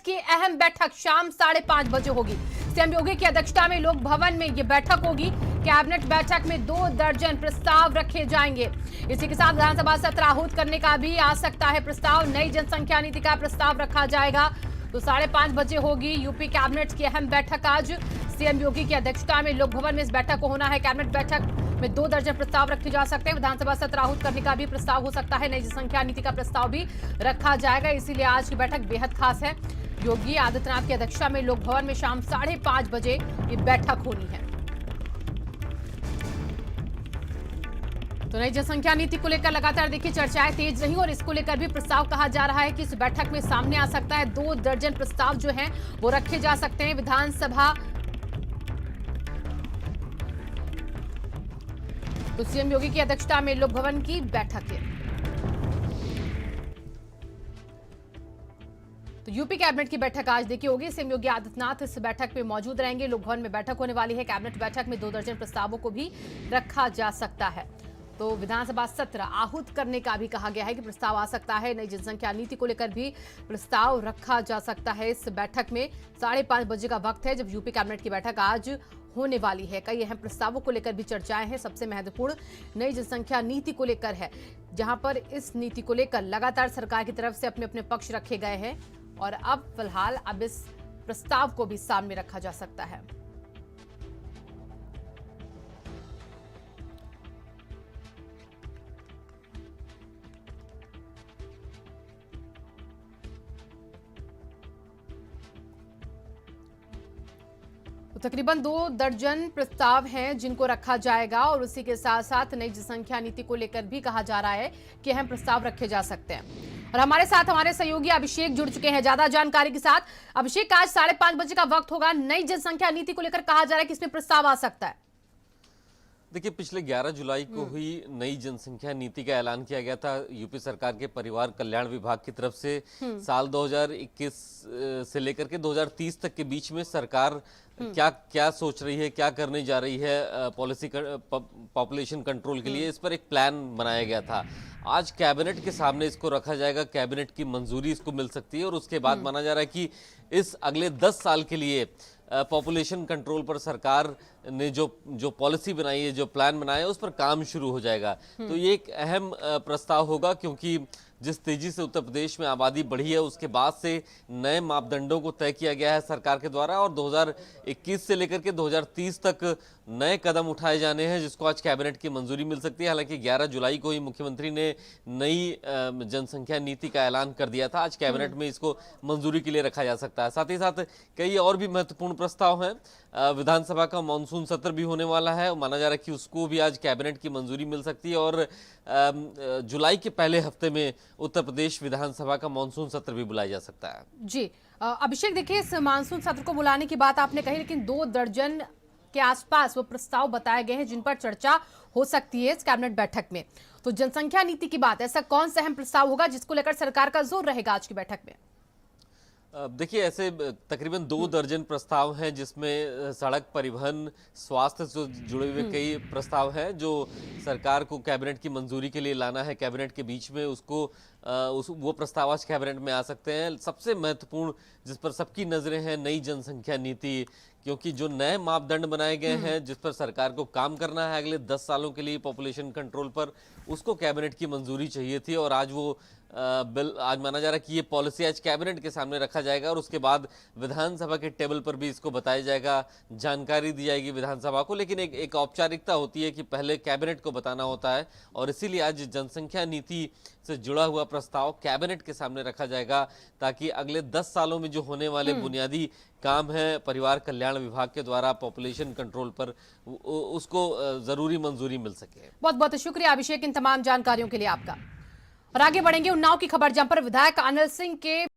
की अहम बैठक शाम 5:30 बजे होगी। सीएम योगी की अध्यक्षता में लोक भवन में यह बैठक होगी। कैबिनेट बैठक में 2 दर्जन प्रस्ताव रखे जाएंगे। इसी के साथ विधानसभा सत्र आहूत करने का भी आ सकता है प्रस्ताव। नई जनसंख्या नीति का प्रस्ताव रखा जाएगा। तो 5:30 बजे होगी यूपी कैबिनेट की अहम बैठक। आज सीएम योगी की अध्यक्षता में लोक भवन में इस बैठक को होना है। कैबिनेट बैठक में 2 दर्जन प्रस्ताव रखे जा सकते हैं। विधानसभा सत्र आहूत करने का भी प्रस्ताव हो सकता है। नई जनसंख्या नीति का प्रस्ताव भी रखा जाएगा। इसीलिए आज की बैठक बेहद खास है। योगी आदित्यनाथ की अध्यक्षता में लोक भवन में शाम 5:30 बजे ये बैठक होनी है। तो नई जनसंख्या नीति को लेकर लगातार देखिए चर्चाएं तेज रही और इसको लेकर भी प्रस्ताव कहा जा रहा है कि इस बैठक में सामने आ सकता है। 2 दर्जन प्रस्ताव जो हैं वो रखे जा सकते हैं। विधानसभा तो सीएम योगी की अध्यक्षता में लोक भवन की बैठक है। तो यूपी कैबिनेट की बैठक आज देखिए होगी। सीएम योगी आदित्यनाथ इस बैठक में मौजूद रहेंगे। लोक भवन में बैठक होने वाली है। कैबिनेट बैठक में 2 दर्जन प्रस्तावों को भी रखा जा सकता है। तो विधानसभा सत्र आहूत करने का भी कहा गया है कि प्रस्ताव आ सकता है। नई जनसंख्या नीति को लेकर भी प्रस्ताव रखा जा सकता है। इस बैठक में 5:30 बजे का वक्त है जब यूपी कैबिनेट की बैठक आज होने वाली है। कई अहम प्रस्तावों को लेकर भी चर्चाएं हैं। सबसे महत्वपूर्ण नई जनसंख्या नीति को लेकर है, जहां पर इस नीति को लेकर लगातार सरकार की तरफ से अपने अपने पक्ष रखे गए हैं और अब फिलहाल इस प्रस्ताव को भी सामने रखा जा सकता है। तो तकरीबन 2 दर्जन प्रस्ताव हैं जिनको रखा जाएगा और उसी के साथ साथ नई जनसंख्या नीति को लेकर भी कहा जा रहा है कि अहम प्रस्ताव रखे जा सकते हैं। और हमारे साथ हमारे सहयोगी अभिषेक जुड़ चुके हैं ज्यादा जानकारी के साथ। अभिषेक, आज 5:30 बजे का वक्त होगा। नई जनसंख्या नीति को लेकर कहा जा रहा है कि इसमें प्रस्ताव आ सकता है। देखिए, पिछले 11 जुलाई को हुई नई जनसंख्या नीति का ऐलान किया गया था यूपी सरकार के परिवार कल्याण विभाग की तरफ से। साल 2021 से लेकर के 2030 तक के बीच में सरकार क्या क्या सोच रही है, क्या करने जा रही है पॉलिसी पॉपुलेशन कंट्रोल के लिए, इस पर एक प्लान बनाया गया था। आज कैबिनेट के सामने इसको रखा जाएगा। कैबिनेट की मंजूरी इसको मिल सकती है और उसके बाद माना जा रहा है कि इस अगले 10 साल के लिए पॉपुलेशन कंट्रोल पर सरकार ने जो पॉलिसी बनाई है, जो प्लान बनाया है, उस पर काम शुरू हो जाएगा। तो ये एक अहम प्रस्ताव होगा, क्योंकि जिस तेजी से उत्तर प्रदेश में आबादी बढ़ी है उसके बाद से नए मापदंडों को तय किया गया है सरकार के द्वारा और 2021 से लेकर के 2030 तक नए कदम उठाए जाने हैं, जिसको आज कैबिनेट की मंजूरी मिल सकती है। हालांकि 11 जुलाई को ही मुख्यमंत्री ने नई जनसंख्या नीति का ऐलान कर दिया था। आज कैबिनेट में इसको मंजूरी के लिए रखा जा सकता है। साथ ही साथ कई और भी महत्वपूर्ण प्रस्ताव हैं। विधानसभा का मानसून सत्र भी होने वाला है। माना जा रहा है कि उसको भी आज कैबिनेट की मंजूरी मिल सकती है और जुलाई के पहले हफ्ते में उत्तर प्रदेश विधानसभा का मानसून सत्र भी बुलाया जा सकता है। जी अभिषेक, देखिए इस मानसून सत्र को बुलाने की बात आपने कही, लेकिन 2 दर्जन के आसपास वो प्रस्ताव बताए गए हैं जिन पर चर्चा हो सकती है इस कैबिनेट बैठक में। तो जनसंख्या नीति की बात, ऐसा कौन सा अहम प्रस्ताव होगा जिसको लेकर सरकार का जोर रहेगा आज की बैठक में? देखिए, ऐसे तकरीबन 2 दर्जन प्रस्ताव हैं, जिसमें सड़क परिवहन स्वास्थ्य से जुड़े हुए कई प्रस्ताव हैं जो सरकार को कैबिनेट की मंजूरी के लिए लाना है। कैबिनेट के बीच में वो प्रस्ताव आज कैबिनेट में आ सकते हैं। सबसे महत्वपूर्ण जिस पर सबकी नजरें हैं, नई जनसंख्या नीति, क्योंकि जो नए मापदंड बनाए गए हैं जिस पर सरकार को काम करना है अगले 10 सालों के लिए पॉपुलेशन कंट्रोल पर, उसको कैबिनेट की मंजूरी चाहिए थी और आज वो बिल आज माना जा रहा है कि ये पॉलिसी आज कैबिनेट के सामने रखा जाएगा और उसके बाद विधानसभा के टेबल पर भी इसको बताया जाएगा, जानकारी दी जाएगी विधानसभा को। लेकिन एक औपचारिकता होती है कि पहले कैबिनेट को बताना होता है और इसीलिए आज जनसंख्या नीति से जुड़ा हुआ प्रस्ताव कैबिनेट के सामने रखा जाएगा, ताकि अगले 10 सालों में जो होने वाले बुनियादी काम है परिवार कल्याण विभाग के द्वारा पॉपुलेशन कंट्रोल पर, उसको जरूरी मंजूरी मिल सके। बहुत बहुत शुक्रिया अभिषेक इन तमाम जानकारियों के लिए आपका। और आगे बढ़ेंगे उन्नाव की खबर, जहां पर विधायक अनिल सिंह के